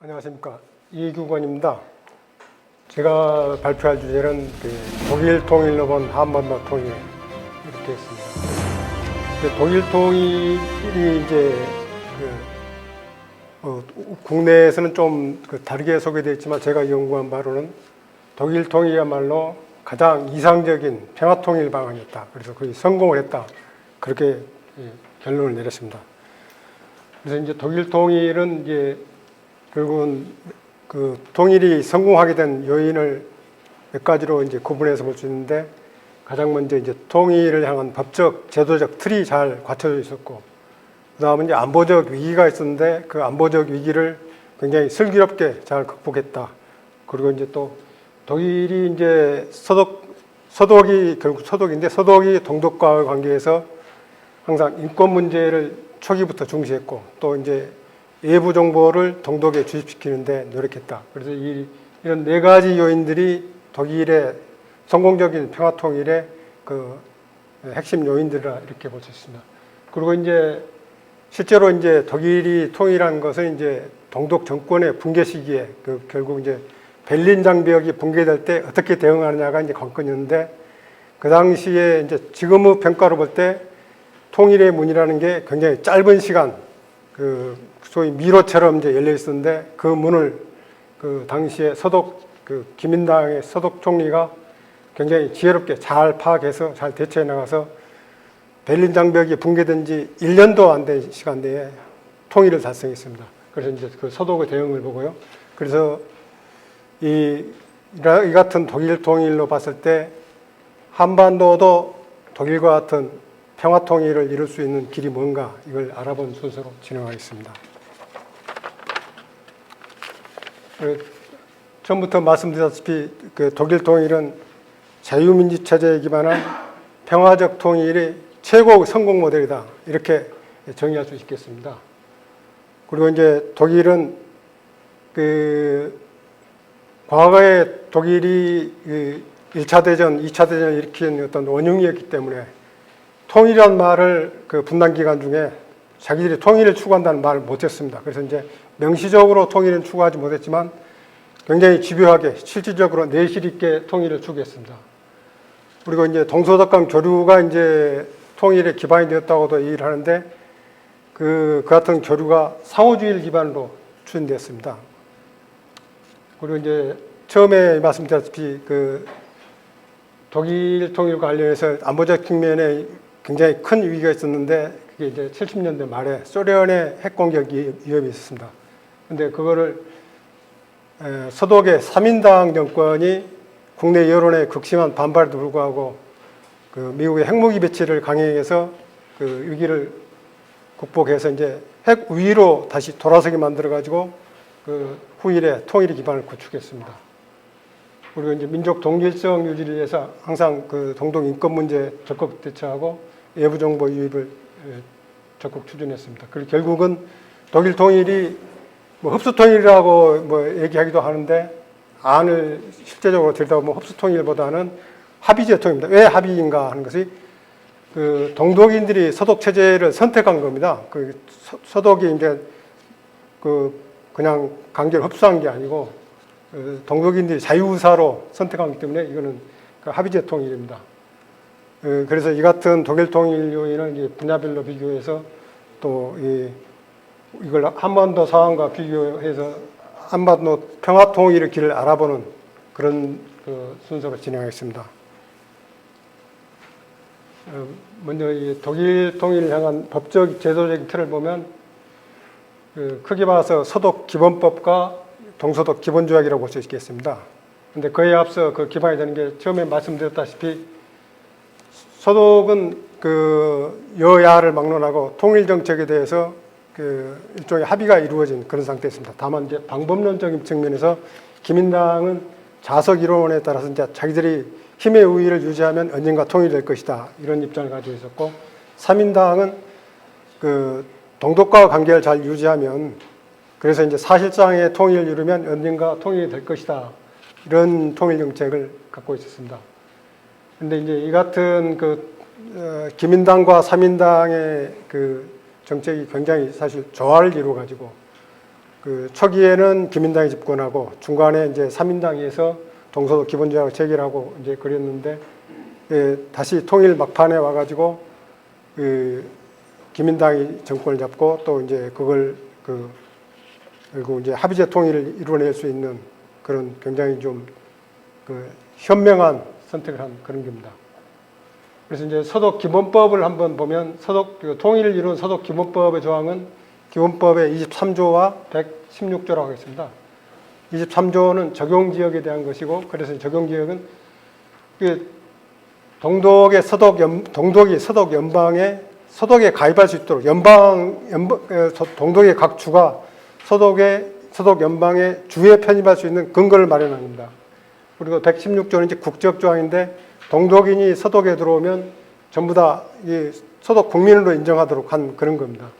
안녕하십니까. 이규건입니다. 제가 발표할 주제는 독일 통일로 본 한반도 통일 이렇게 했습니다. 독일 통일이 이제 국내에서는 좀 다르게 소개되어 있지만 제가 연구한 바로는 독일 통일이야말로 가장 이상적인 평화 통일 방안이었다. 그래서 거의 성공을 했다. 그렇게 결론을 내렸습니다. 그래서 이제 독일 통일은 이제 결국은 그 통일이 성공하게 된 요인을 몇 가지로 이제 구분해서 볼 수 있는데, 가장 먼저 이제 통일을 향한 법적, 제도적 틀이 잘 갖춰져 있었고, 그 다음은 이제 안보적 위기가 있었는데 그 안보적 위기를 굉장히 슬기롭게 잘 극복했다. 그리고 이제 또 독일이 이제 서독이 결국 서독인데 서독이 동독과의 관계에서 항상 인권 문제를 초기부터 중시했고, 또 이제 외부 정보를 동독에 주입시키는데 노력했다. 그래서 이런 네 가지 요인들이 독일의 성공적인 평화 통일의 그 핵심 요인들이라 이렇게 볼 수 있습니다. 그리고 이제 실제로 이제 독일이 통일한 것은 이제 동독 정권의 붕괴 시기에 결국 이제 베를린 장벽이 붕괴될 때 어떻게 대응하느냐가 이제 관건이었는데, 그 당시에 이제 지금의 평가로 볼 때 통일의 문이라는 게 굉장히 짧은 시간, 소위 미로처럼 이제 열려 있었는데, 그 문을 그 당시에 기민당의 서독 총리가 굉장히 지혜롭게 잘 파악해서 잘 대처해 나가서 베를린 장벽이 붕괴된 지 1년도 안 된 시간 내에 통일을 달성했습니다. 그래서 이제 그 서독의 대응을 보고요. 그래서 이 같은 독일 통일로 봤을 때 한반도도 독일과 같은 평화 통일을 이룰 수 있는 길이 뭔가, 이걸 알아본 순서로 진행하겠습니다. 처음부터 말씀드렸다시피 독일 통일은 자유민주 체제에 기반한 평화적 통일이 최고 성공 모델이다. 이렇게 정의할 수 있겠습니다. 그리고 이제 독일은 과거에 독일이 1차 대전, 2차 대전을 일으킨 어떤 원흉이었기 때문에 통일이라는 말을 분단 기간 중에 자기들이 통일을 추구한다는 말을 못했습니다. 그래서 이제 명시적으로 통일은 추구하지 못했지만 굉장히 집요하게 실질적으로 내실 있게 통일을 추구했습니다. 그리고 이제 동서독감 교류가 이제 통일의 기반이 되었다고도 얘기를 하는데, 그 같은 교류가 상호주의를 기반으로 추진되었습니다. 그리고 이제 처음에 말씀드렸다시피 독일 통일과 관련해서 안보적 측면에 굉장히 큰 위기가 있었는데, 그게 이제 70년대 말에 소련의 핵공격 위협이 있었습니다. 근데 그거를 서독의 3인당 정권이 국내 여론의 극심한 반발에도 불구하고 미국의 핵무기 배치를 강행해서 위기를 극복해서 이제 핵 우위로 다시 돌아서게 만들어가지고 후일에 통일의 기반을 구축했습니다. 그리고 이제 민족 동질성 유지를 위해서 항상 동독 인권 문제 적극 대처하고 외부 정보 유입을 적극 추진했습니다. 그리고 결국은 독일 통일이 흡수 통일이라고 얘기하기도 하는데, 안을 실제적으로 들여다보면 흡수 통일보다는 합의제 통일입니다. 왜 합의인가 하는 것이 동독인들이 서독 체제를 선택한 겁니다. 서독이 이제 그냥 강제로 흡수한 게 아니고 동독인들이 자유의사로 선택하기 때문에 이거는 합의제 통일입니다. 그래서 이 같은 독일 통일 요인을 이제 분야별로 비교해서 또 이걸 한반도 상황과 비교해서 한반도 평화 통일의 길을 알아보는 그런 순서로 진행하겠습니다. 먼저 이 독일 통일을 향한 법적 제도적인 틀을 보면 크게 봐서 서독 기본법과 동서독 기본조약이라고 볼 수 있겠습니다. 근데 그에 앞서 기반이 되는 게 처음에 말씀드렸다시피 서독은 여야를 막론하고 통일 정책에 대해서 일종의 합의가 이루어진 그런 상태였습니다. 다만 이제 방법론적인 측면에서 기민당은 자석 이론에 따라서 이제 자기들이 힘의 우위를 유지하면 언젠가 통일될 것이다, 이런 입장을 가지고 있었고, 3인당은 동독과 관계를 잘 유지하면, 그래서 이제 사실상의 통일을 이루면 언젠가 통일이 될 것이다, 이런 통일 정책을 갖고 있었습니다. 근데 이제 이 같은 기민당과 3인당의 정책이 굉장히 사실 조화를 이루어가지고 그 초기에는 기민당이 집권하고 중간에 이제 3인당에서 동서독 기본조약을 체결하고 이제 그랬는데 다시 통일 막판에 와가지고 그 기민당이 정권을 잡고 또 이제 그걸 그리고 이제 합의제 통일을 이루어낼 수 있는 그런 굉장히 좀 그 현명한 선택을 한 그런 겁니다. 그래서 이제 서독 기본법을 한번 보면 그 통일을 이룬 서독 기본법의 조항은 기본법의 23조와 116조라고 하겠습니다. 23조는 적용지역에 대한 것이고, 그래서 적용지역은 그 동독이 서독 서독에 가입할 수 있도록 동독의 각 주가 서독 연방의 주에 편입할 수 있는 근거를 마련합니다. 그리고 116조는 이제 국적 조항인데 동독인이 서독에 들어오면 전부 다 이 서독 국민으로 인정하도록 한 그런 겁니다.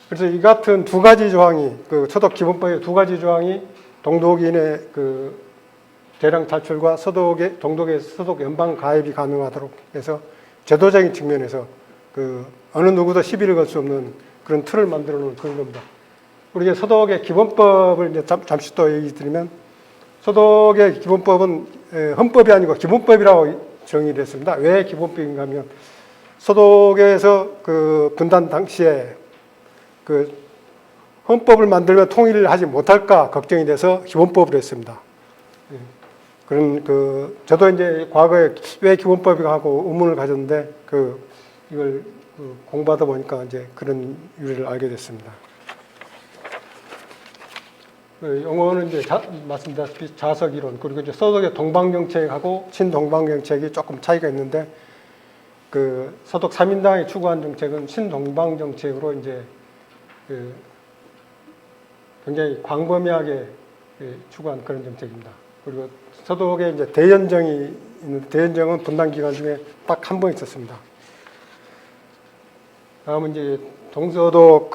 그래서 이 같은 두 가지 조항이 그 서독 기본법의 두 가지 조항이 동독인의 그 대량 탈출과 동독의 서독 연방 가입이 가능하도록 해서 제도적인 측면에서 그 어느 누구도 시비를 걸 수 없는 그런 틀을 만들어 놓은 그런 겁니다. 우리 서독의 기본법을 이제 잠시 또 얘기 드리면 서독의 기본법은 헌법이 아니고 기본법이라고 정의를 했습니다. 왜 기본법인가 하면 서독에서 그 분단 당시에 그 헌법을 만들면 통일을 하지 못할까 걱정이 돼서 기본법을 했습니다. 그런 저도 이제 과거에 왜 기본법이가 하고 의문을 가졌는데 이걸 공부하다 보니까 이제 그런 유래를 알게 됐습니다. 영어는 이제 말씀드렸다시피 자석 이론, 그리고 이제 서독의 동방정책하고 친동방정책이 조금 차이가 있는데 서독 3인당이 추구한 정책은 친동방정책으로 이제 굉장히 광범위하게 추구한 그런 정책입니다. 그리고 서독에 이제 대연정이 있는데 대연정은 분단 기간 중에 딱 한 번 있었습니다. 다음은 이제 동서독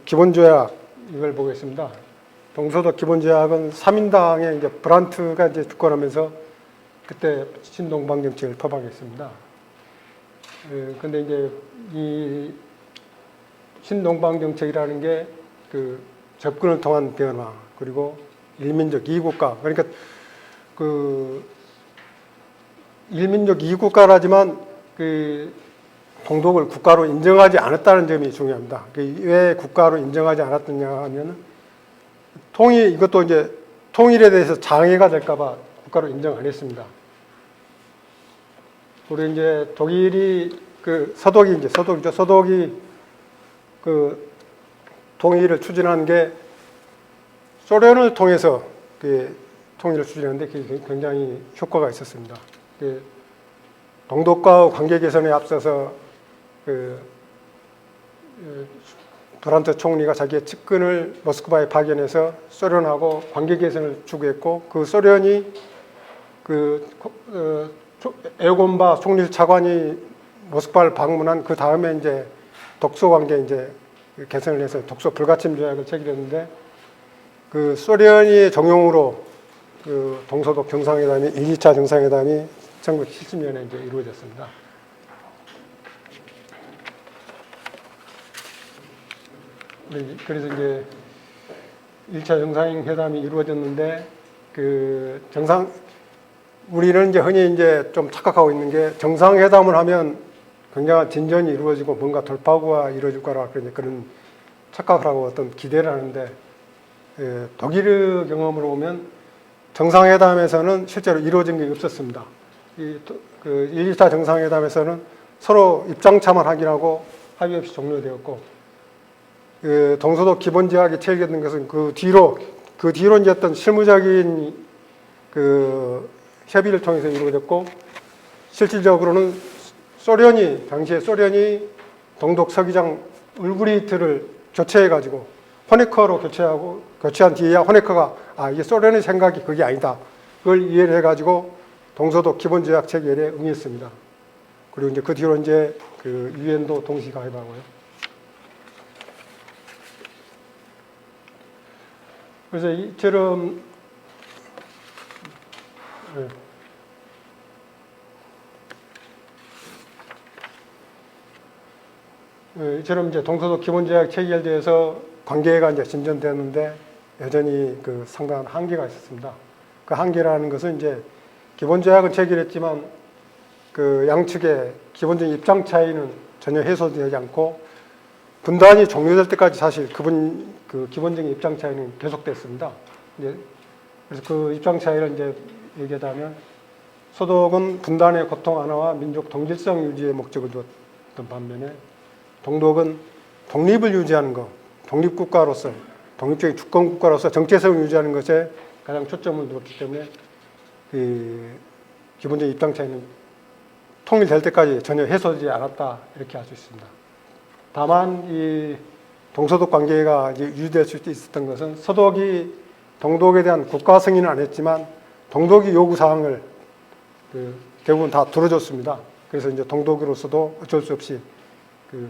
기본조약 이걸 보겠습니다. 동서독 기본조약은 3인당의 이제 브란트가 이제 집권하면서 그때 친동방 정책을 표방했습니다. 근데 이제 이 친동방 정책이라는 게 접근을 통한 변화, 그리고 일민족 이국가, 그러니까 일민족 이국가라지만 동독을 국가로 인정하지 않았다는 점이 중요합니다. 왜 국가로 인정하지 않았느냐 하면 이것도 이제 통일에 대해서 장애가 될까봐 국가로 인정 안 했습니다. 우리 이제 독일이 서독이죠. 서독이 통일을 추진한 게 소련을 통해서 통일을 추진하는데 그게 굉장히 효과가 있었습니다. 동독과 관계 개선에 앞서서 브란트 총리가 자기의 측근을 모스크바에 파견해서 소련하고 관계 개선을 추구했고, 그 소련이 에고바 총리 차관이 모스크바를 방문한 그 다음에 이제 독소 관계 이제 개선을 해서 독소 불가침 조약을 체결했는데, 소련이 종용으로 동서독 정상회담이 2차 정상회담이 1970년에 이제 이루어졌습니다. 그래서 이제 1차 정상회담이 이루어졌는데 우리는 이제 흔히 이제 좀 착각하고 있는 게 정상회담을 하면 굉장한 진전이 이루어지고 뭔가 돌파구가 이루어질 거라 그런 착각을 하고 어떤 기대를 하는데, 독일의 경험으로 보면 정상회담에서는 실제로 이루어진 게 없었습니다. 1, 2차 정상회담에서는 서로 입장차만 확인하고 합의 없이 종료되었고, 동서독 기본조약이 체결된 것은 그 뒤로 이제 어떤 실무적인 협의를 통해서 이루어졌고, 실질적으로는 당시에 소련이 동독 서기장 울브리히트를 교체해가지고 호네커로 교체한 뒤에야 호네커가 이게 소련의 생각이 그게 아니다, 그걸 이해를 해가지고 동서독 기본조약 체결에 응했습니다. 그리고 이제 그 뒤로 이제 유엔도 동시 가입하고요. 그래서 이처럼 이제 동서독 기본조약 체결돼서 관계가 이제 진전되는데 여전히 그 상당한 한계가 있었습니다. 그 한계라는 것은 이제 기본 조약은 체결했지만 그 양측의 기본적인 입장 차이는 전혀 해소되지 않고 분단이 종료될 때까지 사실 그 기본적인 입장 차이는 계속됐습니다. 이제 그래서 그 입장 차이를 이제 얘기하자면 서독은 분단의 고통 완화와 민족 동질성 유지의 목적을 두었던 반면에 동독은 독립을 유지하는 것, 독립국가로서 독립적인 주권국가로서 정체성을 유지하는 것에 가장 초점을 두었기 때문에 그 기본적인 입장 차이는 통일될 때까지 전혀 해소되지 않았다 이렇게 할 수 있습니다. 다만 이 동서독 관계가 이제 유지될 수 있었던 것은 서독이 동독에 대한 국가 승인은 안 했지만 동독이 요구 사항을 대부분 다 들어줬습니다. 그래서 이제 동독으로서도 어쩔 수 없이 그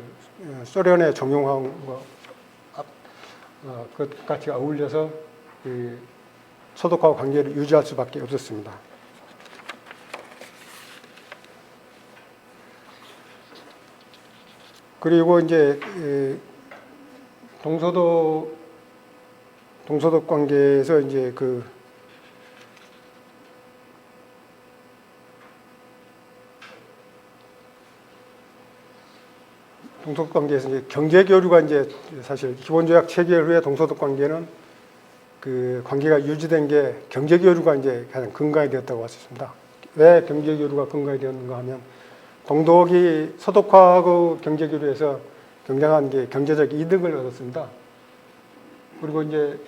소련의 종용함과 그 같이 어울려서 그 서독과 관계를 유지할 수밖에 없었습니다. 그리고 이제 동서독 관계에서 이제 그 동서독 관계에서 이제 경제 교류가 이제 사실 기본조약 체결 후에 동서독 관계는 그 관계가 유지된 게 경제 교류가 이제 가장 근간이 되었다고 할 수 있습니다. 왜 경제 교류가 근간이 되었는가 하면 동독이 서독하고 경제 교류에서 굉장한 게 경제적 이득을 얻었습니다. 그리고 이제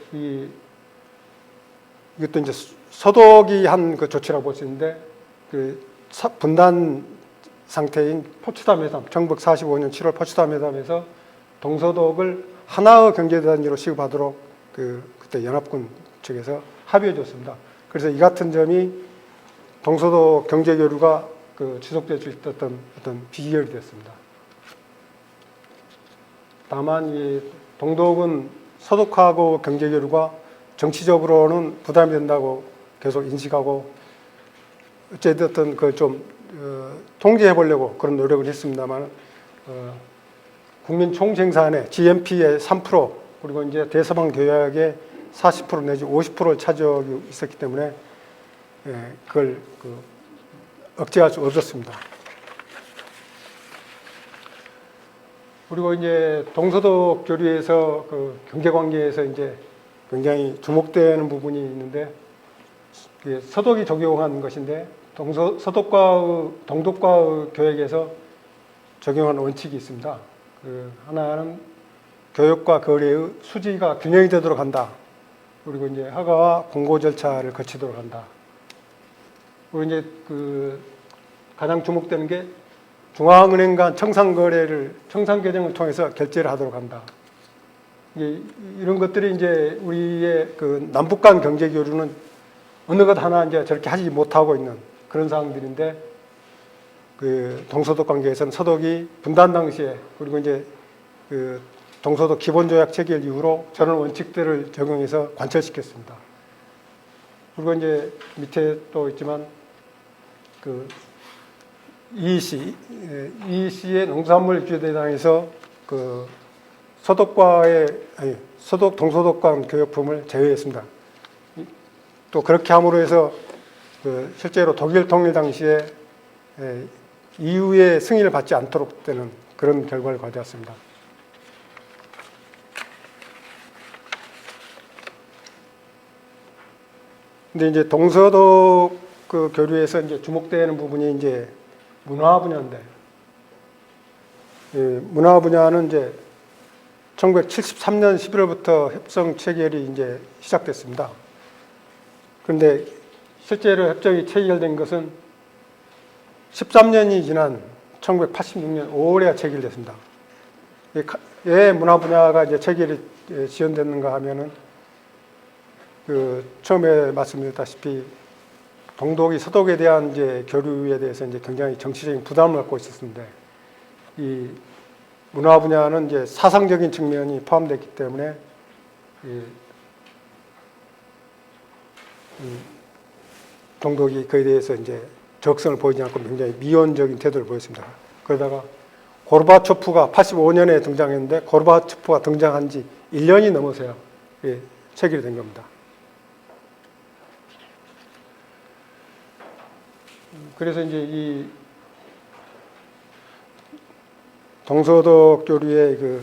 이것도 이제 서독이 한 그 조치라고 볼 수 있는데 그 분단 상태인 포츠담 회담, 1945년 7월 포츠담 회담에서 동서독을 하나의 경제단위로 취급하도록 그때 연합군 측에서 합의해 줬습니다. 그래서 이 같은 점이 동서독 경제 교류가 지속될 수 있었던 어떤 비결이 됐습니다. 다만 이 동독은 서독하고 경제 교류가 정치적으로는 부담이 된다고 계속 인식하고 어쨌든 그걸 좀 통제해 보려고 그런 노력을 했습니다만 국민 총생산의 GNP의 3% 그리고 이제 대서방 교약의 40% 내지 50%를 차지하고 있었기 때문에 그걸 억제할 수 없었습니다. 그리고 이제 동서독 교류에서 그 경제 관계에서 이제 굉장히 주목되는 부분이 있는데 서독이 적용한 것인데 동독과의 교역에서 적용한 원칙이 있습니다. 하나는 교역과 거래의 수지가 균형이 되도록 한다. 그리고 이제 허가와 공고 절차를 거치도록 한다. 그리고 이제 가장 주목되는 게 중앙은행 간 청산계정을 통해서 결제를 하도록 한다. 이런 것들이 이제 우리의 남북 간 경제 교류는 어느 것 하나 이제 저렇게 하지 못하고 있는 그런 상황들인데 동서독 관계에서는 서독이 분단 당시에 그리고 이제 동서독 기본조약 체결 이후로 저런 원칙들을 적용해서 관철시켰습니다. 그리고 이제 밑에 또 있지만 EEC의 농산물 규제대상에서 서독 동서독 간 교역품을 제외했습니다. 또 그렇게 함으로 해서 실제로 독일 통일 당시에 EU의 승인을 받지 않도록 되는 그런 결과를 가져왔습니다. 근데 이제 동서독 교류에서 이제 주목되는 부분이 이제 문화 분야인데, 문화 분야는 이제 1973년 11월부터 협정 체결이 이제 시작됐습니다. 그런데 실제로 협정이 체결된 것은 13년이 지난 1986년 5월에 체결됐습니다. 왜 문화 분야가 이제 체결이 지연됐는가 하면은 처음에 말씀드렸다시피 동독이 서독에 대한 이제 교류에 대해서 이제 굉장히 정치적인 부담을 갖고 있었는데 이 문화 분야는 이제 사상적인 측면이 포함됐기 때문에 동독이 그에 대해서 이제 적성을 보이지 않고 굉장히 미온적인 태도를 보였습니다. 그러다가 고르바초프가 85년에 등장했는데 고르바초프가 등장한 지 1년이 넘어서야 체결된 겁니다. 그래서 이제 이 동서독 교류의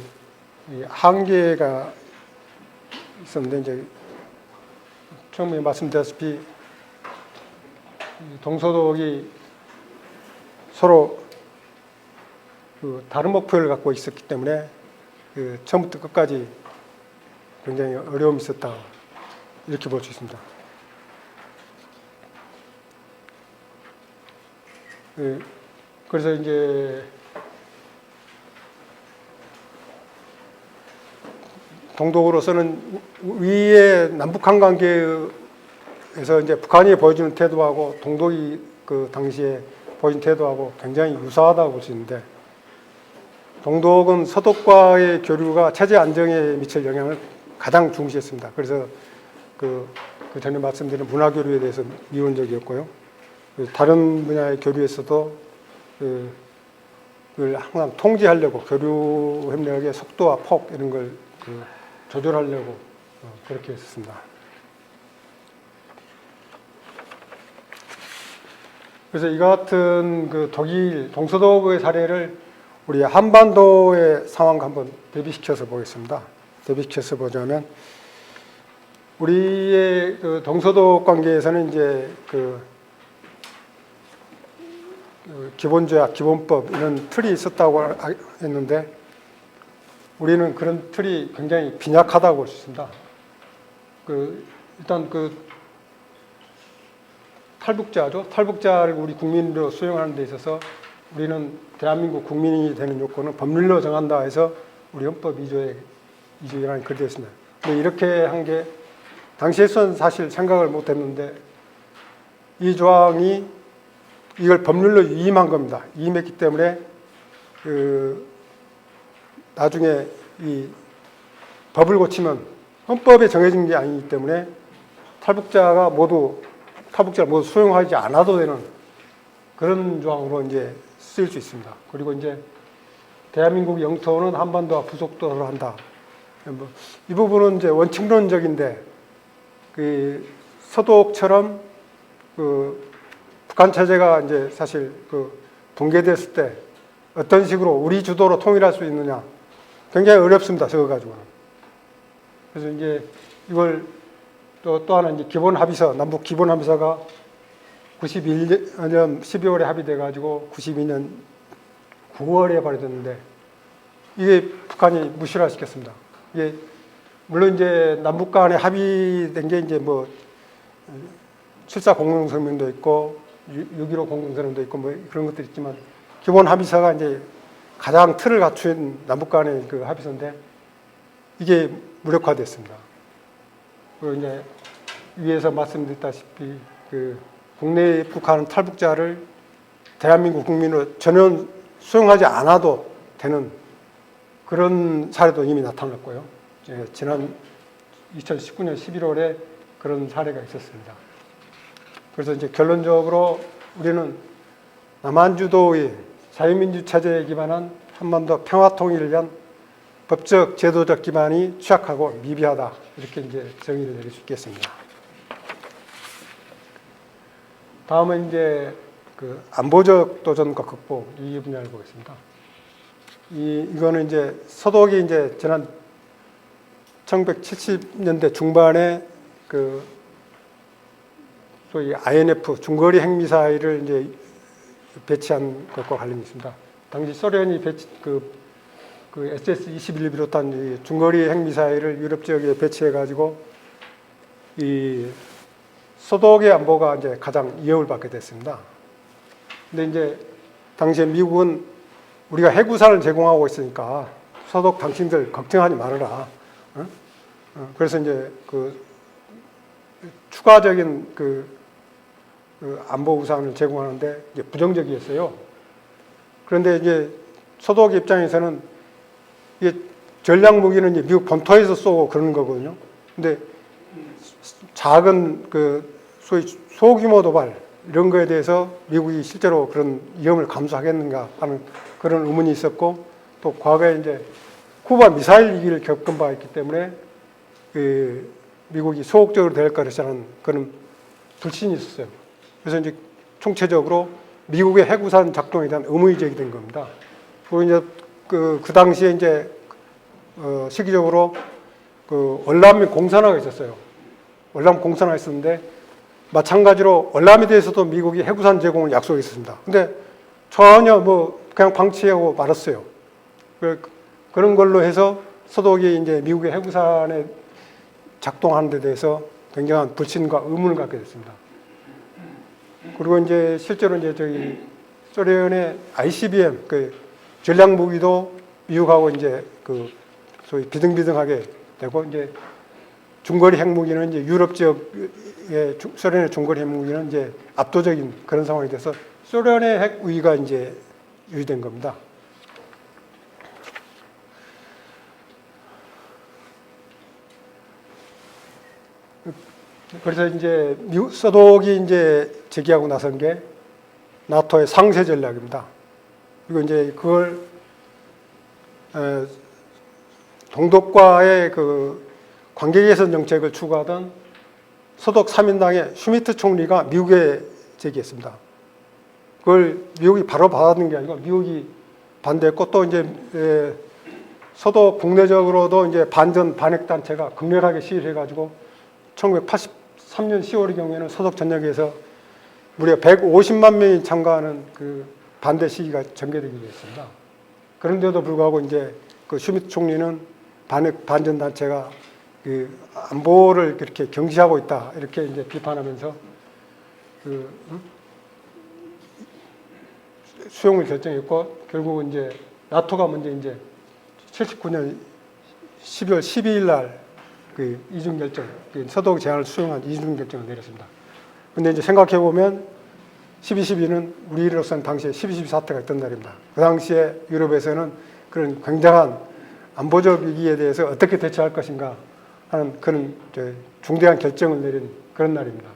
이 한계가 있었는데, 이제 처음에 말씀드렸다시피 동서독이 서로 다른 목표를 갖고 있었기 때문에 처음부터 끝까지 굉장히 어려움이 있었다, 이렇게 볼 수 있습니다. 그래서 이제 동독으로서는 위의 남북한 관계에서 이제 북한이 보여주는 태도하고 동독이 그 당시에 보여준 태도하고 굉장히 유사하다고 볼 수 있는데, 동독은 서독과의 교류가 체제 안정에 미칠 영향을 가장 중시했습니다. 그래서 그 전에 말씀드린 문화 교류에 대해서 미온적이었고요. 다른 분야의 교류에서도 그걸 항상 통제하려고, 교류 협력의 속도와 폭 이런 걸 조절하려고 그렇게 했습니다. 그래서 이 같은 독일 동서독의 사례를 우리 한반도의 상황과 한번 대비시켜서 보겠습니다. 대비시켜서 보자면, 우리의 동서독 관계에서는 이제 기본조약, 기본법 이런 틀이 있었다고 했는데, 우리는 그런 틀이 굉장히 빈약하다고 볼 수 있습니다. 일단 탈북자죠. 탈북자를 우리 국민으로 수용하는 데 있어서 우리는 대한민국 국민이 되는 요건은 법률로 정한다 해서 우리 헌법 2조에는 그렇게 되어 있습니다. 근데 이렇게 한 게 당시에서는 사실 생각을 못 했는데, 이 조항이 이걸 법률로 위임한 겁니다. 위임했기 때문에 나중에 이 법을 고치면 헌법에 정해진 게 아니기 때문에 탈북자를 모두 수용하지 않아도 되는 그런 조항으로 이제 쓰일 수 있습니다. 그리고 이제 대한민국 영토는 한반도와 부속도로 한다. 이 부분은 이제 원칙론적인데, 서독처럼 북한 체제가 이제 사실 붕괴됐을 때 어떤 식으로 우리 주도로 통일할 수 있느냐, 굉장히 어렵습니다. 저거 가지고는. 그래서 이제 이걸 또 하나 이제 기본 합의서, 남북 기본 합의서가 91년 12월에 합의돼 가지고 92년 9월에 발의됐는데, 이게 북한이 무시를 시켰습니다. 이게 물론 이제 남북 간에 합의된 게 이제 7.4 공동성명도 있고 6.15 공동성명도 있고 그런 것들이 있지만, 기본 합의서가 이제 가장 틀을 갖춘 남북 간의 합의서인데, 이게 무력화됐습니다. 그리고 이제 위에서 말씀드렸다시피 국내에 입국하는 탈북자를 대한민국 국민으로 전혀 수용하지 않아도 되는 그런 사례도 이미 나타났고요. 지난 2019년 11월에 그런 사례가 있었습니다. 그래서 이제 결론적으로 우리는 남한주도의 자유민주 체제에 기반한 한반도 평화통일을 위한 법적, 제도적 기반이 취약하고 미비하다, 이렇게 이제 정의를 내릴 수 있겠습니다. 다음은 이제 안보적 도전과 극복, 이 분야를 보겠습니다. 이거는 이제 서독이 이제 지난 1970년대 중반에 소위 INF 중거리 핵미사일을 이제 배치한 것과 관련이 있습니다. 당시 소련이 SS-21을 비롯한 이 중거리 핵미사일을 유럽 지역에 배치해가지고 이 서독의 안보가 이제 가장 위협을 받게 됐습니다. 근데 이제 당시에 미국은 우리가 핵우산을 제공하고 있으니까 서독 당신들 걱정하지 말아라. 그래서 이제 추가적인 안보 우산을 제공하는데 이제 부정적이었어요. 그런데 이제 서독 입장에서는 이게 전략 무기는 이제 미국 본토에서 쏘고 그러는 거거든요. 근데 작은 소위 소규모 도발 이런 거에 대해서 미국이 실제로 그런 위험을 감수하겠는가 하는 그런 의문이 있었고, 또 과거에 이제 쿠바 미사일 위기를 겪은 바가 있기 때문에 그 미국이 소극적으로 될 것이라는 그런 불신이 있었어요. 그래서 이제 총체적으로 미국의 핵우산 작동에 대한 의문이 제기된 겁니다. 그리고 이제 그 당시에 이제 시기적으로 그 월남민 공산화가 있었어요. 월남 공산화가 있었는데 마찬가지로 월남에 대해서도 미국이 핵우산 제공을 약속했습니다. 근데 전혀 뭐 그냥 방치하고 말았어요. 그런 걸로 해서 서독이 이제 미국의 핵우산에 작동하는 데 대해서 굉장한 불신과 의문을 갖게 됐습니다. 그리고 이제 실제로 이제 저기 소련의 ICBM 그 전략 무기도 미국하고 이제 그 소위 비등비등하게 되고 이제 중거리 핵무기는 이제 유럽 지역의 소련의 중거리 핵무기는 이제 압도적인 그런 상황이 돼서 소련의 핵 우위가 이제 유지된 겁니다. 그래서 이제 미국 서독이 이제 제기하고 나선 게 나토의 상세 전략입니다. 그리고 이제 그걸 동독과의 그 관계 개선 정책을 추구하던 서독 3인당의 슈미트 총리가 미국에 제기했습니다. 그걸 미국이 바로 받아들인 게 아니고 미국이 반대했고 또 이제 서독 국내적으로도 이제 반전 반핵 단체가 극렬하게 시위를 해가지고 1983년 10월의 경우에는 서독 전역에서 무려 150만 명이 참가하는 그 반대 시위가 전개되기도 했습니다. 그런데도 불구하고 이제 그 슈미트 총리는 반전 단체가 그 안보를 그렇게 경시하고 있다 이렇게 이제 비판하면서 그 수용을 결정했고 결국은 이제 나토가 먼저 이제 79년 12월 12일 날 그 이중 결정, 서독 제안을 수용한 이중 결정을 내렸습니다. 근데 이제 생각해 보면 12.12는 우리로서는 당시에 12.12 사태가 있던 날입니다. 그 당시에 유럽에서는 그런 굉장한 안보적 위기에 대해서 어떻게 대처할 것인가 하는 그런 중대한 결정을 내린 그런 날입니다.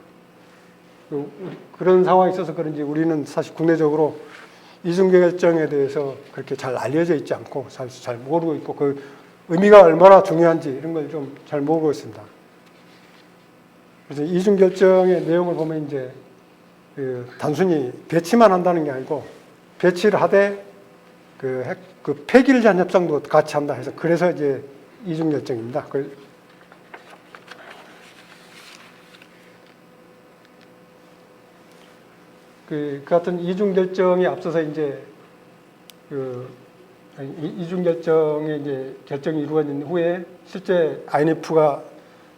그런 상황이 있어서 그런지 우리는 사실 국내적으로 이중 결정에 대해서 그렇게 잘 알려져 있지 않고 잘 모르고 있고 그 의미가 얼마나 중요한지 이런 걸 좀 잘 모르고 있습니다. 그래서 이중 결정의 내용을 보면 이제 단순히 배치만 한다는 게 아니고 배치를 하되 그 폐기를 위한 협상도 같이 한다 해서 그래서 이제 이중 결정입니다. 그 같은 이중 결정에 앞서서 이제 이중 결정의 이제 결정이 이루어진 후에 실제 INF가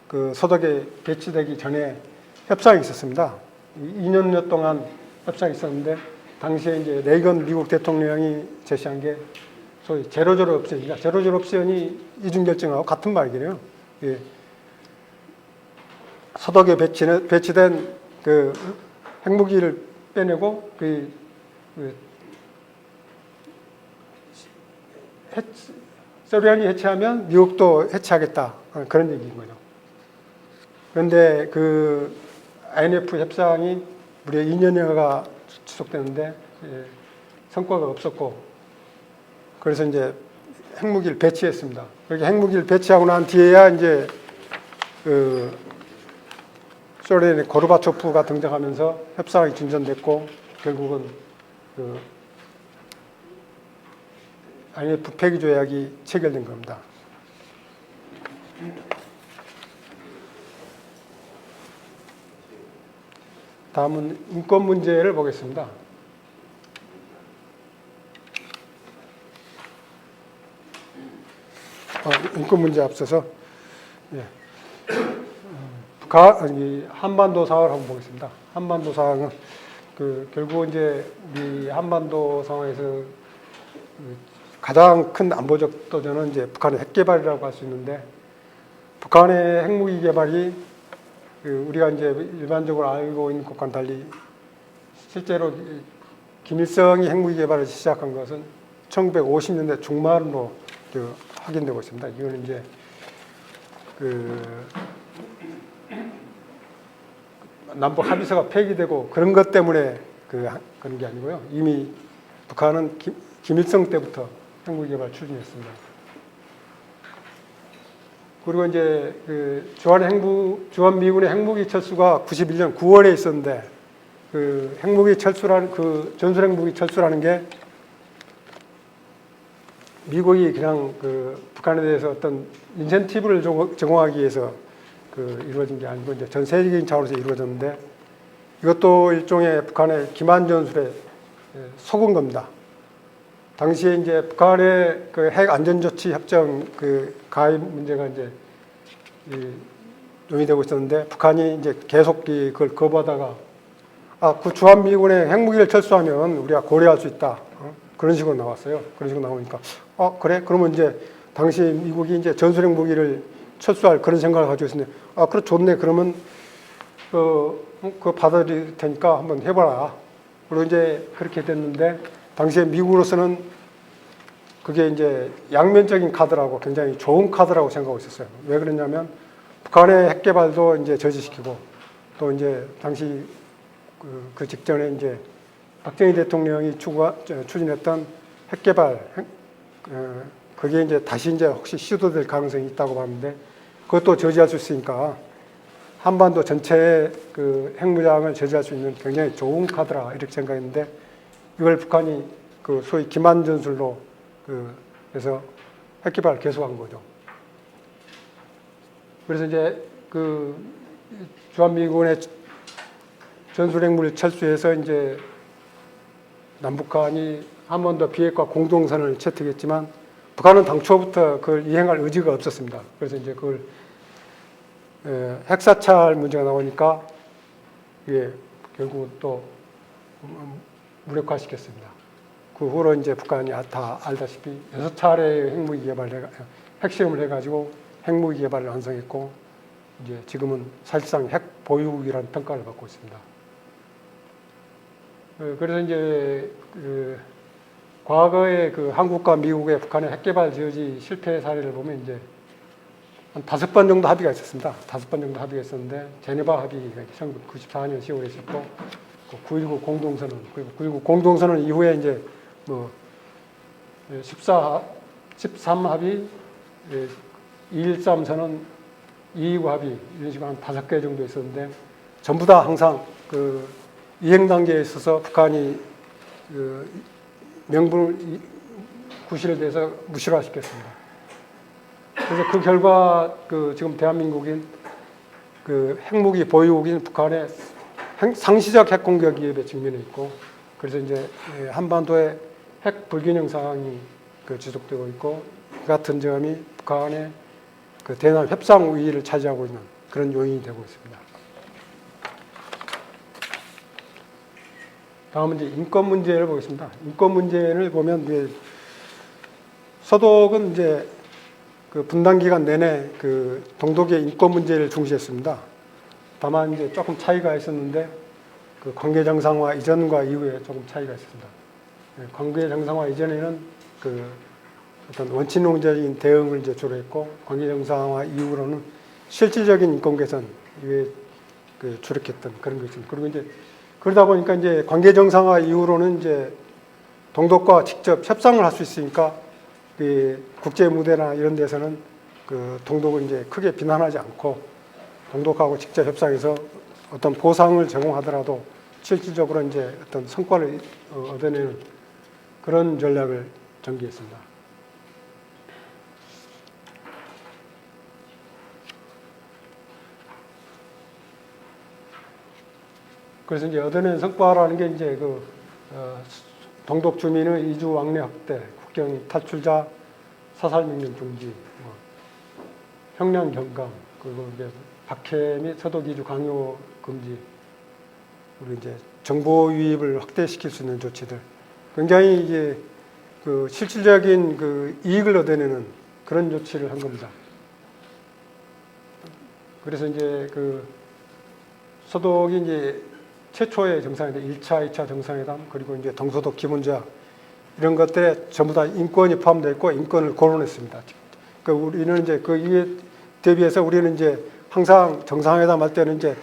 그 서독에 배치되기 전에 협상이 있었습니다. 2년여 동안 협상이 있었는데 당시에 이제 레이건 미국 대통령이 제시한 게 소위 제로제로 옵션입니다. 제로제로 옵션이 이중 결정하고 같은 말이에요. 예. 서독에 배치된 그 핵무기를 빼내고 소련이 해체하면 미국도 해체하겠다 그런 얘기인 거죠. 그런데 그 INF 협상이 무려 2년여가 지속되는데 성과가 없었고 그래서 이제 핵무기를 배치했습니다. 그렇게 핵무기를 배치하고 난 뒤에야 이제 그 소련의 고르바초프가 등장하면서 협상이 진전됐고 결국은 그 INF 폐기 조약이 체결된 겁니다. 다음은 인권 문제를 보겠습니다. 인권 문제 앞서서 한반도 상황을 한번 보겠습니다. 한반도 상황은 결국 이제 우리 한반도 상황에서 가장 큰 안보적 도전은 이제 북한의 핵 개발이라고 할 수 있는데 북한의 핵무기 개발이 우리가 이제 일반적으로 알고 있는 것과는 달리 실제로 김일성이 핵무기 개발을 시작한 것은 1950년대 중반으로 확인되고 있습니다. 이거는 이제 남북 합의서가 폐기되고 그런 것 때문에 그런 게 아니고요. 이미 북한은 김일성 때부터 핵무기 개발 추진했습니다. 그리고 이제 그 주한미군의 핵무기 철수가 91년 9월에 있었는데 그 핵무기 철수라는 그 전술핵무기 철수라는 게 미국이 그냥 그 북한에 대해서 어떤 인센티브를 제공하기 위해서 그 이루어진 게 아니고 이제 전 세계적인 차원에서 이루어졌는데 이것도 일종의 북한의 기만 전술에 속은 겁니다. 당시에 이제 북한의 그 핵 안전조치 협정 그 가입 문제가 이제 논의되고 있었는데 북한이 이제 계속 그걸 거부하다가 그 주한미군의 핵무기를 철수하면 우리가 고려할 수 있다. 그런 식으로 나왔어요. 그런 식으로 나오니까 그래? 그러면 이제 당시 미국이 이제 전술핵 무기를 철수할 그런 생각을 가지고 있었는데 그래 좋네. 그러면 그 받아들일 테니까 한번 해봐라. 그리고 이제 그렇게 됐는데 당시에 미국으로서는 그게 이제 양면적인 카드라고 굉장히 좋은 카드라고 생각하고 있었어요. 왜 그러냐면 북한의 핵 개발도 이제 저지시키고 또 이제 당시 그 직전에 이제 박정희 대통령이 추진했던 핵 개발, 그게 이제 다시 이제 혹시 시도될 가능성이 있다고 봤는데 그것도 저지할 수 있으니까 한반도 전체의 그 핵무장을 저지할 수 있는 굉장히 좋은 카드라 이렇게 생각했는데 이걸 북한이 그 소위 기만 전술로 그래서 핵 개발을 계속한 거죠. 그래서 이제 그 주한미군의 전술핵무를 철수해서 이제 남북한이 한 번 더 비핵화 공동선언을 채택했지만 북한은 당초부터 그걸 이행할 의지가 없었습니다. 그래서 이제 그걸 핵사찰 문제가 나오니까 이게 결국 또 무력화시켰습니다. 그 후로 이제 북한이 다 알다시피 6차례 핵실험을 해가지고 핵무기 개발을 완성했고 이제 지금은 사실상 핵 보유국이라는 평가를 받고 있습니다. 그래서 이제 과거에 그 한국과 미국의 북한의 핵 개발 저지 실패 사례를 보면 이제 한 5번 정도 합의가 있었습니다. 5번 정도 합의가 있었는데 제네바 합의가 1994년 10월에 있었고 9.19 공동선언 그리고 9.19 공동선언 이후에 이제 뭐 13 합의, 2.13 선언, 2.29 합의 이런 식으로 한 5개 정도 있었는데 전부 다 항상 그 이행 단계에 있어서 북한이 그 명분을 구실에 대해서 무실화시켰습니다. 그래서 그 결과 그 지금 대한민국인 그 핵무기 보유국인 북한의 상시적 핵 공격 위협에 직면해 있고 그래서 이제 한반도의 핵 불균형 상황이 그 지속되고 있고 그 같은 점이 북한의 그 대남 협상 우위를 차지하고 있는 그런 요인이 되고 있습니다. 다음은 이제 인권 문제를 보겠습니다. 인권 문제를 보면 이제 서독은 이제 그 분단 기간 내내 그 동독의 인권 문제를 중시했습니다. 다만 이제 조금 차이가 있었는데 그 관계 정상화 이전과 이후에 조금 차이가 있었습니다. 관계 정상화 이전에는 그 어떤 원칙론적인 대응을 이제 주로 했고 관계 정상화 이후로는 실질적인 인권 개선 이게 그 주력했던 그런 게 있습니다. 그리고 이제 그러다 보니까 이제 관계 정상화 이후로는 이제 동독과 직접 협상을 할 수 있으니까 그 국제 무대나 이런 데서는 그 동독을 이제 크게 비난하지 않고 동독하고 직접 협상해서 어떤 보상을 제공하더라도 실질적으로 이제 어떤 성과를 얻어내는 그런 전략을 전개했습니다. 그래서 이제 얻어낸 성과라는 게 이제 그 동독 주민의 이주 왕래 확대, 국경 탈출자 사살 명령 중지, 형량 경감, 그리고 이제 박해 및 서독 이주 강요 금지, 그리고 이제 정보 유입을 확대시킬 수 있는 조치들, 굉장히 이제 그 실질적인 그 이익을 얻어내는 그런 조치를 한 겁니다. 그래서 이제 그 서독이 이제 최초의 정상회담, 1차, 2차 정상회담, 그리고 이제 동서독 기본조약, 이런 것들에 전부 다 인권이 포함되어 있고 인권을 거론했습니다. 그러니까 우리는 이제 그 이에 대비해서 우리는 이제 항상 정상회담 할 때는 이제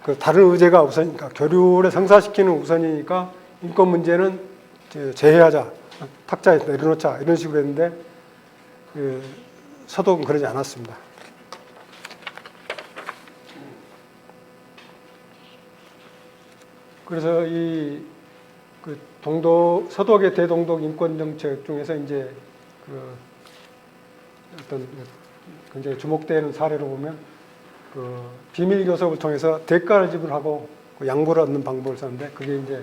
그 다른 의제가 우선이니까 교류를 성사시키는 우선이니까 인권 문제는 제외하자, 탁자에 내려놓자 이런 식으로 했는데 그 서독은 그러지 않았습니다. 그래서 이 그 서독의 대동독 인권 정책 중에서 이제 그 어떤 굉장히 주목되는 사례로 보면 그 비밀 교섭을 통해서 대가를 지불하고 그 양보를 얻는 방법을 썼는데 그게 이제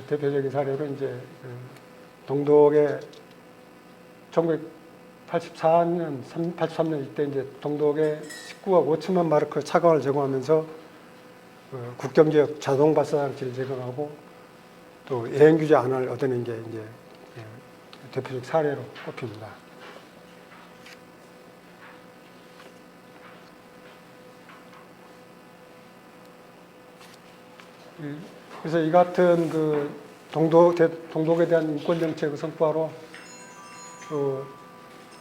대표적인 사례로 이제 그 동독의 1984년, 83년 이때 이제 동독에 19억 5천만 마르크 차관을 제공하면서 국경지역 자동 발사장치를 제공하고 또 여행 규제 안을 얻어낸 게 이제 대표적 사례로 꼽힙니다. 그래서 이 같은 그 동독에 대한 인권 정책의 성과로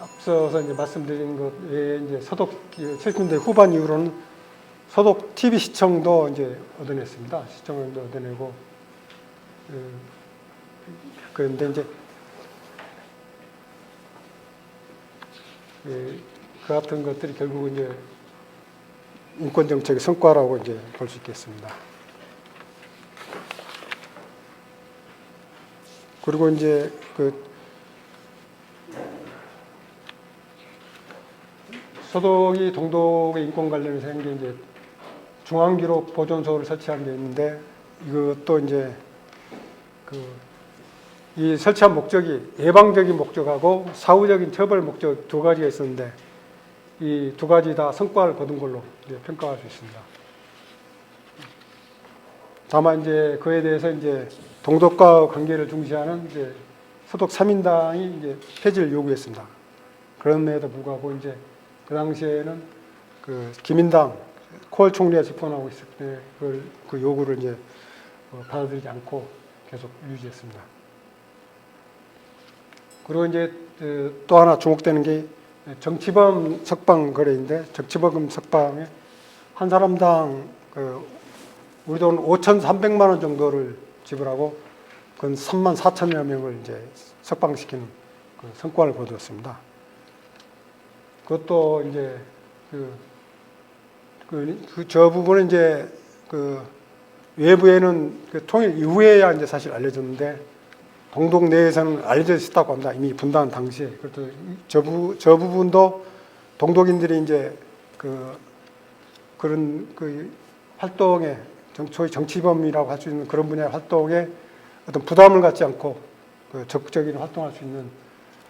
앞서서 이제 말씀드린 것 외에 이제 서독 70년대 후반 이후로는 서독 TV 시청도 이제 얻어냈습니다. 시청도 얻어내고 그런데 이제 그 같은 것들이 결국은 이제 인권 정책의 성과라고 이제 볼 수 있겠습니다. 그리고 이제 그 서독이 동독의 인권 관련해서 한 게 이제 중앙기록 보존소를 설치한 게 있는데 이것도 이제 이 설치한 목적이 예방적인 목적하고 사후적인 처벌 목적 두 가지가 있었는데 이 두 가지 다 성과를 거둔 걸로 이제 평가할 수 있습니다. 다만 이제 그에 대해서 이제 동독과 관계를 중시하는 이제 서독 3인당이 이제 폐지를 요구했습니다. 그럼에도 불구하고 이제 그 당시에는 그 기민당 코얼 총리가 집권하고 있을 때 그 요구를 이제 받아들이지 않고 계속 유지했습니다. 그리고 이제 또 하나 주목되는 게 정치범 석방 거래인데 정치범 석방에 한 사람당 우리 돈 5,300만 원 정도를 지불하고 그건 3만 4천여 명을 이제 석방시키는 그 성과를 거두었습니다. 그것도 이제 저 부분은 이제 외부에는 통일 이후에야 이제 사실 알려졌는데 동독 내에서는 알려져 있었다고 합니다. 이미 분단 당시에. 그래서 저 부분도 동독인들이 이제 그런 활동에 소위 정치범이라고 할 수 있는 그런 분야의 활동에 어떤 부담을 갖지 않고 적극적인 활동할 수 있는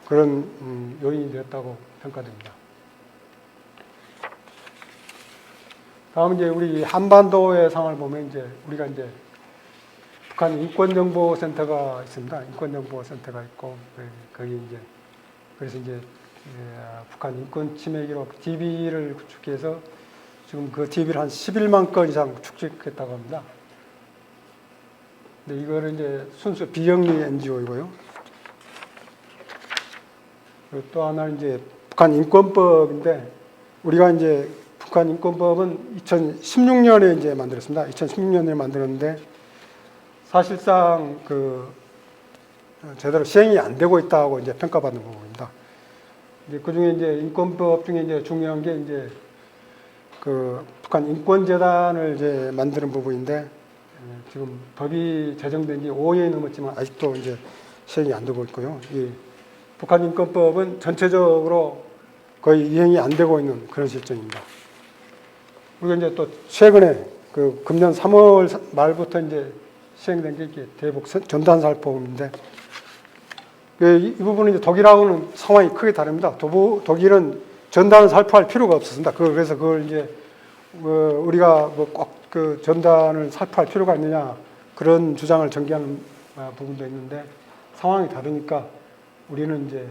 그런 요인이 되었다고 평가됩니다. 다음 이제 우리 한반도의 상황을 보면 이제 우리가 이제 북한 인권정보센터가 있습니다. 인권정보센터가 있고 거기 이제 그래서 이제 북한 인권 침해 기록 DB를 구축해서 지금 그 DB를 한 11만 건 이상 축적했다고 합니다. 근데 이거는 이제 순수 비영리 NGO이고요. 그리고 또 하나는 이제 북한 인권법인데 우리가 이제 북한 인권법은 2016년에 이제 만들었습니다. 2016년에 만들었는데 사실상 제대로 시행이 안 되고 있다고 이제 평가받는 부분입니다. 그 중에 이제 인권법 중에 이제 중요한 게 이제 북한 인권재단을 이제 만드는 부분인데 지금 법이 제정된 지 5년이 넘었지만 아직도 이제 시행이 안 되고 있고요. 이 북한 인권법은 전체적으로 거의 이행이 안 되고 있는 그런 실정입니다. 그리고 이제 또 최근에 금년 3월 말부터 이제 시행된 게 이게 대북 전단살포인데 이 부분은 이제 독일하고는 상황이 크게 다릅니다. 독일은 전단을 살포할 필요가 없었습니다. 그래서 그걸 이제 우리가 꼭 그 전단을 살포할 필요가 있느냐 그런 주장을 전개하는 부분도 있는데 상황이 다르니까 우리는 이제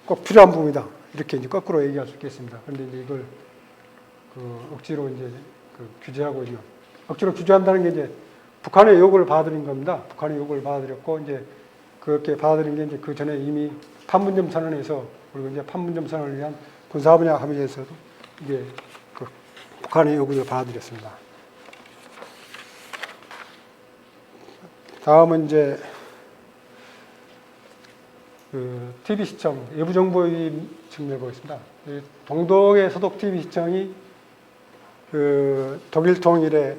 꼭 필요한 부분이다 이렇게 이제 거꾸로 얘기할 수 있겠습니다. 그런데 이제 이걸 억지로 이제 규제하고 있는 억지로 규제한다는 게 이제 북한의 요구를 받아들인 겁니다. 북한의 요구를 받아들였고 이제 그렇게 받아들인 게 이제 그 전에 이미 판문점 선언에서 그리고 이제 판문점 선언을 위한 군사분야 합의에서도 이제 북한의 요구를 받아들였습니다. 다음은 이제 TV 시청 외부 정보의 측면을 보겠습니다. 동독의 서독 TV 시청이 독일 통일의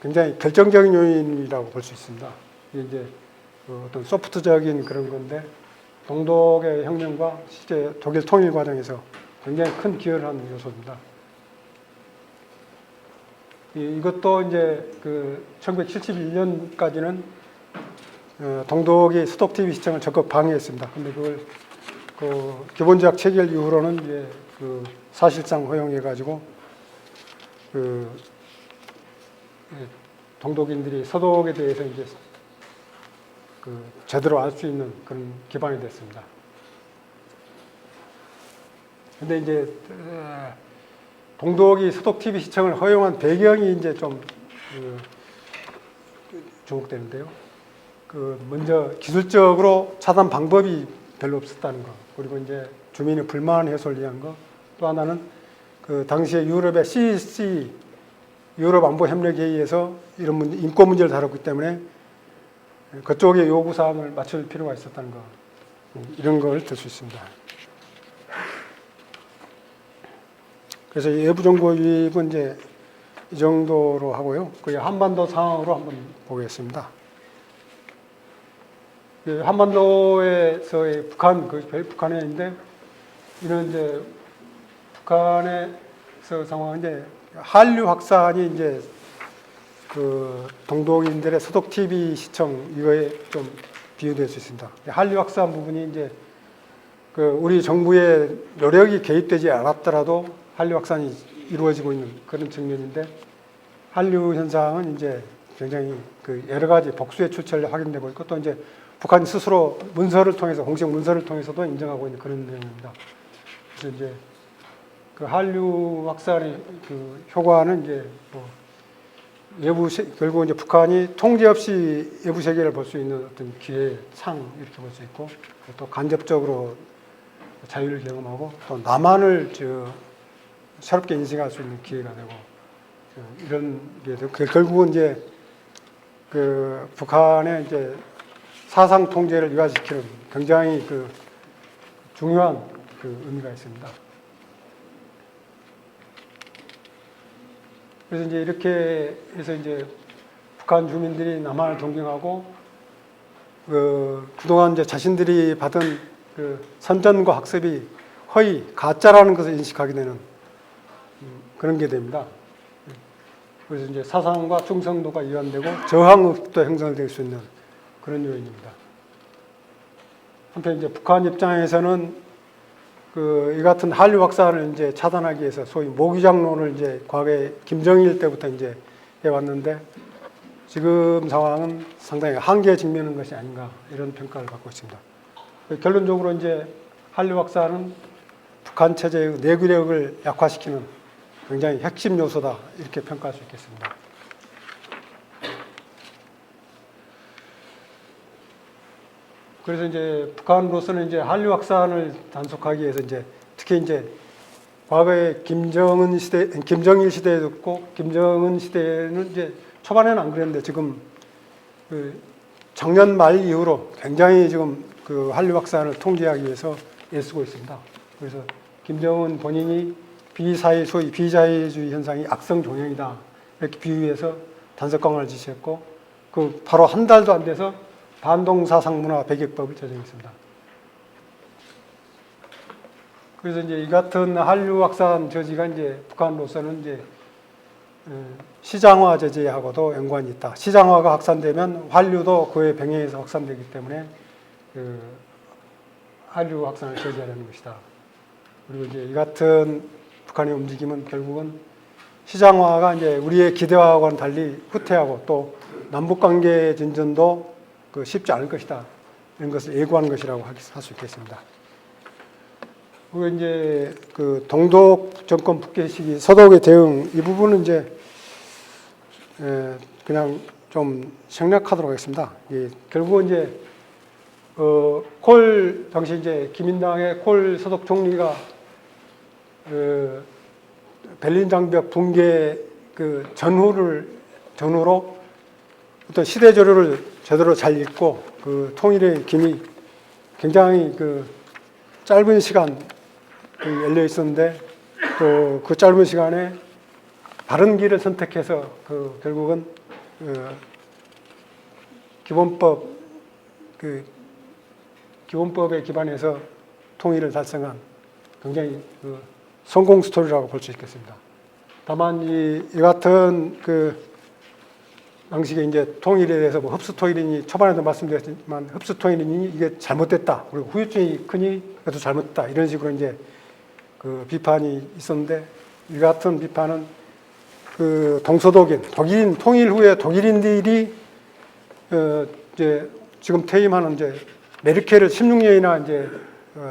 굉장히 결정적인 요인이라고 볼 수 있습니다. 이게 이제 어떤 소프트적인 그런 건데 동독의 혁명과 실제 독일 통일 과정에서 굉장히 큰 기여를 한 요소입니다. 이것도 이제 그 1971년까지는 동독이 수독 TV 시청을 적극 방해했습니다. 근데 그걸 그 기본조약 체결 이후로는 이제 그 사실상 허용해가지고 그 동독인들이 서독에 대해서 이제 그 제대로 알 수 있는 그런 기반이 됐습니다. 근데 이제 동독이 서독 TV 시청을 허용한 배경이 이제 좀 주목되는데요. 그 먼저 기술적으로 차단 방법이 별로 없었다는 거, 그리고 이제 주민의 불만 해소를 위한 거, 또 하나는 그 당시에 유럽의 CEC 유럽 안보 협력회의에서 이런 문제, 인권 문제를 다뤘기 때문에 그쪽의 요구 사항을 맞출 필요가 있었다는 거, 이런 걸 들 수 있습니다. 그래서 외부 정보 유입은 이제 이 정도로 하고요. 그 한반도 상황으로 한번 보겠습니다. 한반도에서의 북한, 북한에 있는데, 이런 이제 북한에서 상황은 이제 한류 확산이 이제 그 동독인들의 소독 TV 시청 이거에 좀 비유될 수 있습니다. 한류 확산 부분이 이제 그 우리 정부의 노력이 개입되지 않았더라도 한류 확산이 이루어지고 있는 그런 측면인데, 한류 현상은 이제 굉장히 그 여러 가지 복수의 출처를 확인되고 있고, 또 이제 북한 스스로 문서를 통해서, 공식 문서를 통해서도 인정하고 있는 그런 내용입니다. 그래서 이제 그 한류 확산의 그 효과는 이제 뭐 결국 이제 북한이 통제 없이 외부 세계를 볼 수 있는 어떤 기회, 상 이렇게 볼 수 있고, 또 간접적으로 자유를 경험하고 또 남한을 새롭게 인식할 수 있는 기회가 되고, 이런 게 되고, 결국은 이제 그 북한의 이제 사상 통제를 유화시키는 굉장히 그 중요한 그 의미가 있습니다. 그래서 이제 이렇게 해서 이제 북한 주민들이 남한을 존경하고, 그동안 이제 자신들이 받은 그 선전과 학습이 허위, 가짜라는 것을 인식하게 되는 그런 게 됩니다. 그래서 이제 사상과 충성도가 이완되고 저항의식도 형성될 수 있는 그런 요인입니다. 한편 이제 북한 입장에서는 이 같은 한류 확산을 이제 차단하기 위해서 소위 모기장론을 이제 과거에 김정일 때부터 이제 해왔는데, 지금 상황은 상당히 한계에 직면한 것이 아닌가, 이런 평가를 받고 있습니다. 결론적으로 이제 한류 확산은 북한 체제의 내구력을 약화시키는 굉장히 핵심 요소다, 이렇게 평가할 수 있겠습니다. 그래서 이제 북한으로서는 이제 한류 확산을 단속하기 위해서 이제 특히 이제 과거에 김정일 시대에도 있고, 김정은 시대에는 이제 초반에는 안 그랬는데 지금 그 작년 말 이후로 굉장히 지금 그 한류 확산을 통제하기 위해서 애쓰고 있습니다. 그래서 김정은 본인이 소위 비자유주의 현상이 악성 종양이다, 이렇게 비유해서 단속 강화를 지시했고, 그 바로 한 달도 안 돼서 반동사상문화 배격법을 제정했습니다. 그래서 이제 이 같은 한류 확산 저지가 이제 북한으로서는 이제 시장화 제재하고도 연관이 있다. 시장화가 확산되면 한류도 그에 병행해서 확산되기 때문에 그 한류 확산을 제재하려는 것이다. 그리고 이제 이 같은 북한의 움직임은 결국은 시장화가 이제 우리의 기대와는 달리 후퇴하고, 또 남북 관계 진전도 쉽지 않을 것이다, 이런 것을 예고하는 것이라고 할 수 있겠습니다. 그리고 이제 그 동독 정권 북괴 시기 서독의 대응, 이 부분은 이제 그냥 좀 생략하도록 하겠습니다. 결국은 이제 당시 이제 기민당의 콜 서독 총리가 베를린 장벽 붕괴 그 전후로 어떤 시대 조류를 제대로 잘 읽고, 그 통일의 김이 굉장히 그 짧은 시간 열려 있었는데, 또 그 짧은 시간에 바른 길을 선택해서 결국은 기본법 기본법에 기반해서 통일을 달성한 굉장히 성공 스토리라고 볼 수 있겠습니다. 다만 이 같은 방식의 이제 통일에 대해서 뭐 흡수 통일이니 초반에도 말씀드렸지만 흡수 통일이니 이게 잘못됐다. 그리고 후유증이 크니 그래도 잘못됐다. 이런 식으로 이제 비판이 있었는데 이 같은 비판은 동서독일, 독일인 통일 후에 독일인들이 이제 지금 퇴임하는 이제 메르켈을 16년이나 이제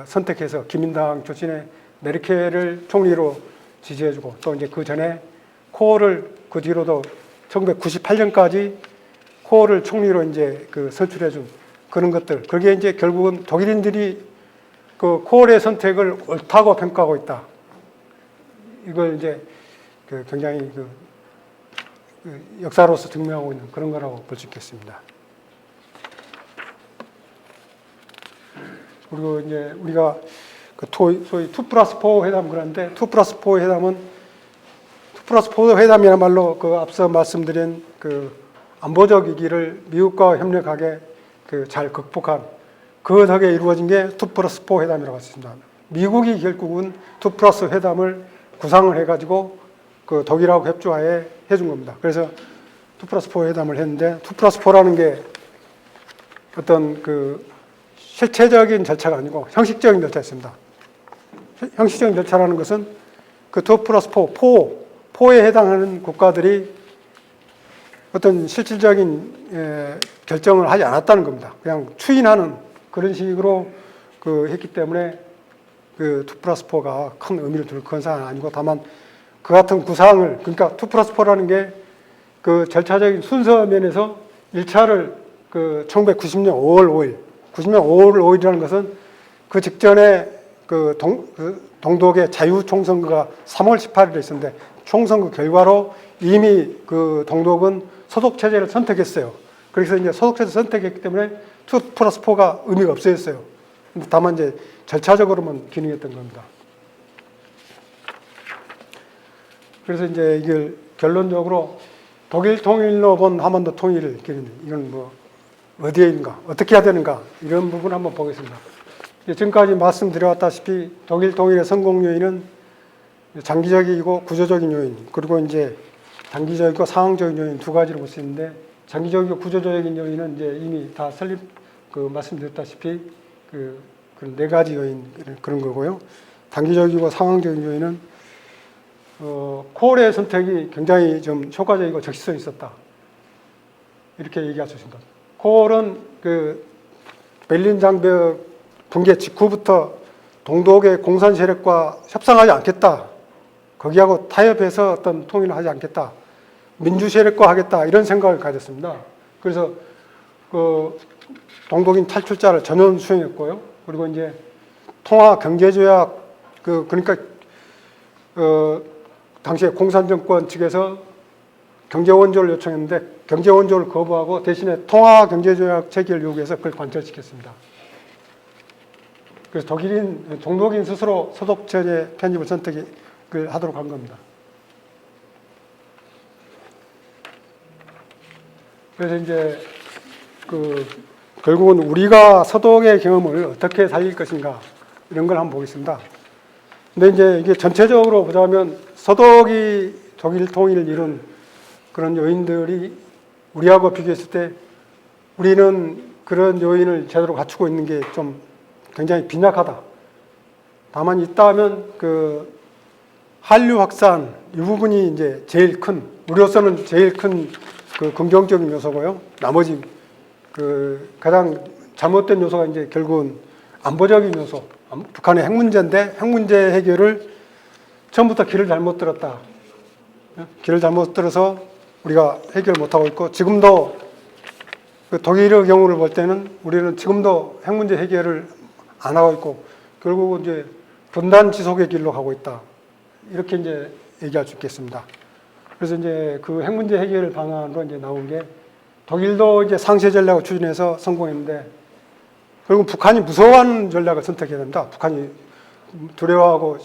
선택해서 기민당 출신의 메르켈을 총리로 지지해주고 또 이제 그 전에 코어를 그 뒤로도 1998년까지 코어를 총리로 이제 선출해준 그런 것들. 그게 이제 결국은 독일인들이 코어의 선택을 옳다고 평가하고 있다. 이걸 이제 굉장히 역사로서 증명하고 있는 그런 거라고 볼 수 있겠습니다. 그리고 이제 우리가 소위 2+4 회담 그러는데 2+4 회담은 2+4 회담이야말로 앞서 말씀드린 안보적 위기를 미국과 협력하게 잘 극복한 그 덕에 이루어진 게 2+4 회담이라고 했습니다. 미국이 결국은 2+ 회담을 구상을 해가지고 독일하고 협조하에 해준 겁니다. 그래서 2+4 회담을 했는데 2+4라는 게 어떤 실체적인 절차가 아니고 형식적인 절차였습니다. 형식적인 절차라는 것은 2+4, 포에 해당하는 국가들이 어떤 실질적인 결정을 하지 않았다는 겁니다. 그냥 추인하는 그런 식으로 했기 때문에 2+4가 큰 의미를 둘 그런 사안은 아니고 다만 그 같은 구상을 그러니까 2+4라는 게 절차적인 순서 면에서 1차를 1990년 5월 5일 90년 5월 5일이라는 것은 그 직전에 동독의 자유총선거가 3월 18일에 있었는데 총선거 결과로 이미 동독은 소속체제를 선택했어요. 그래서 이제 소속체제 선택했기 때문에 2+4가 의미가 없어졌어요. 다만 이제 절차적으로만 기능했던 겁니다. 그래서 이제 이걸 결론적으로 독일 통일로 본 한반도 통일, 이건 뭐 어디에 있는가, 어떻게 해야 되는가 이런 부분 한번 보겠습니다. 지금까지 말씀드려왔다시피 독일 통일의 성공 요인은 장기적이고 구조적인 요인, 그리고 이제 단기적이고 상황적인 요인 두 가지로 볼 수 있는데 장기적이고 구조적인 요인은 이제 이미 다 말씀드렸다시피 그런 네 가지 요인 그런 거고요. 단기적이고 상황적인 요인은 코어의 선택이 굉장히 좀 효과적이고 적시성이 있었다. 이렇게 얘기할 수 있습니다. 코어는 베를린 장벽 붕괴 직후부터 동독의 공산 세력과 협상하지 않겠다. 거기하고 타협해서 어떤 통일을 하지 않겠다. 민주 세력과 하겠다. 이런 생각을 가졌습니다. 그래서 동독인 탈출자를 전원 수용했고요. 그리고 이제 통화 경제조약 그러니까 당시에 공산정권 측에서 경제원조를 요청했는데 경제원조를 거부하고 대신에 통화 경제조약 체결을 요구해서 그걸 관철시켰습니다. 그래서 동독인 스스로 소속체제 편입을 선택을 하도록 한 겁니다. 그래서 이제 결국은 우리가 서독의 경험을 어떻게 살릴 것인가 이런 걸 한번 보겠습니다. 근데 이제 이게 전체적으로 보자면 서독이 독일 통일을 이룬 그런 요인들이 우리하고 비교했을 때 우리는 그런 요인을 제대로 갖추고 있는 게 좀 굉장히 빈약하다. 다만 있다면 한류 확산 이 부분이 이제 제일 큰 우리로서는 제일 큰 긍정적인 요소고요. 나머지 가장 잘못된 요소가 이제 결국은 안보적인 요소. 북한의 핵 문제인데 핵 문제 해결을 처음부터 길을 잘못 들었다. 길을 잘못 들어서 우리가 해결 못하고 있고 지금도 독일의 경우를 볼 때는 우리는 지금도 핵 문제 해결을 안 하고 있고 결국은 이제 분단 지속의 길로 가고 있다. 이렇게 이제 얘기할 수 있겠습니다. 그래서 이제 그 핵 문제 해결 방안으로 이제 나온 게 독일도 이제 상쇄 전략을 추진해서 성공했는데 결국 북한이 무서워하는 전략을 선택해야 됩니다. 북한이 두려워하고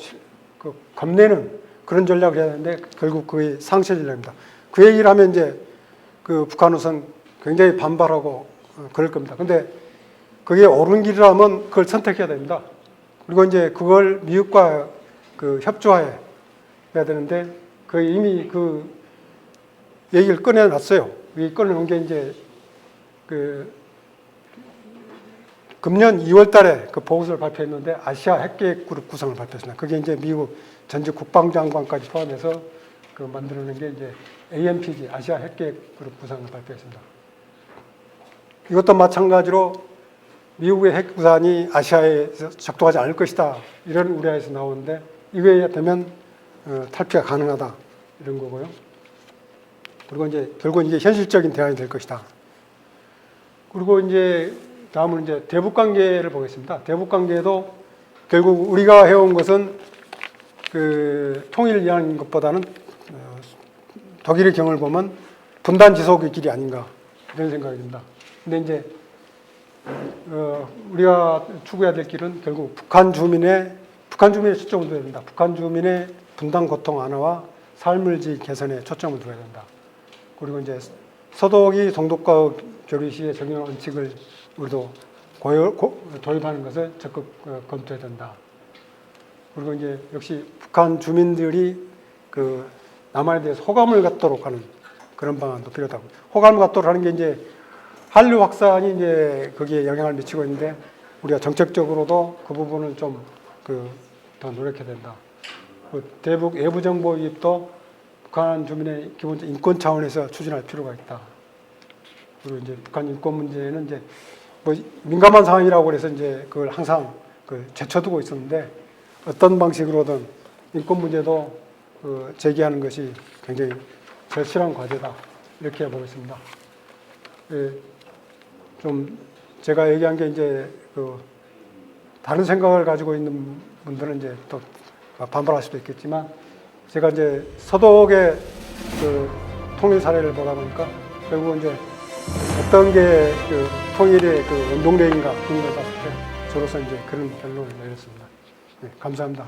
겁내는 그런 전략을 해야 되는데 결국 그게 상쇄 전략입니다. 그 얘기를 하면 이제 그 북한으로선 굉장히 반발하고 그럴 겁니다. 근데 그게 옳은 길이라면 그걸 선택해야 됩니다. 그리고 이제 그걸 미국과 그 협조해야 되는데 그 이미 그 얘기를 꺼내놨어요. 이 꺼내놓은 게 이제 그 금년 2월 달에 그 보고서를 발표했는데 아시아 핵계획 그룹 구성을 발표했습니다. 그게 이제 미국 전직 국방장관까지 포함해서 그 만들어낸 게 이제 AMPG, 아시아 핵계획 그룹 구성을 발표했습니다. 이것도 마찬가지로 미국의 핵부산이 아시아에서 적도하지 않을 것이다. 이런 우려에서 나오는데 이거에 되면 탈피가 가능하다. 이런 거고요. 그리고 이제 결국은 이게 현실적인 대안이 될 것이다. 그리고 이제 다음은 이제 대북 관계를 보겠습니다. 대북 관계도 결국 우리가 해온 것은 그 통일을 위한 것보다는 독일의 경우를 보면 분단 지속의 길이 아닌가 이런 생각이 듭니다. 근데 이제 우리가 추구해야 될 길은 결국 북한 주민의 초점을 둬야 된다. 북한 주민의 분단 고통 완화와 삶의 질 개선에 초점을 둬야 된다. 그리고 이제 서독이 동독과 교류 시에 적용한 원칙을 우리도 도입하는 것을 적극 검토해야 된다. 그리고 이제 역시 북한 주민들이 그 남한에 대해서 호감을 갖도록 하는 그런 방안도 필요하다고. 호감을 갖도록 하는 게 이제 한류 확산이 이제 거기에 영향을 미치고 있는데 우리가 정책적으로도 그 부분은 좀 더 노력해야 된다. 대북 외부 정보 유입도 북한 주민의 기본적 인권 차원에서 추진할 필요가 있다. 그리고 이제 북한 인권 문제는 이제 뭐 민감한 상황이라고 그래서 이제 그걸 항상 제쳐두고 있었는데 어떤 방식으로든 인권 문제도 제기하는 것이 굉장히 절실한 과제다. 이렇게 보겠습니다. 좀 제가 얘기한 게 이제 다른 생각을 가지고 있는 분들은 이제 또 반발할 수도 있겠지만 제가 이제 서독의 통일 사례를 보다 보니까 결국은 이제 어떤 게 통일의 원동력인가 그런 걸 봤을 때 저로서 이제 그런 결론을 내렸습니다. 네, 감사합니다.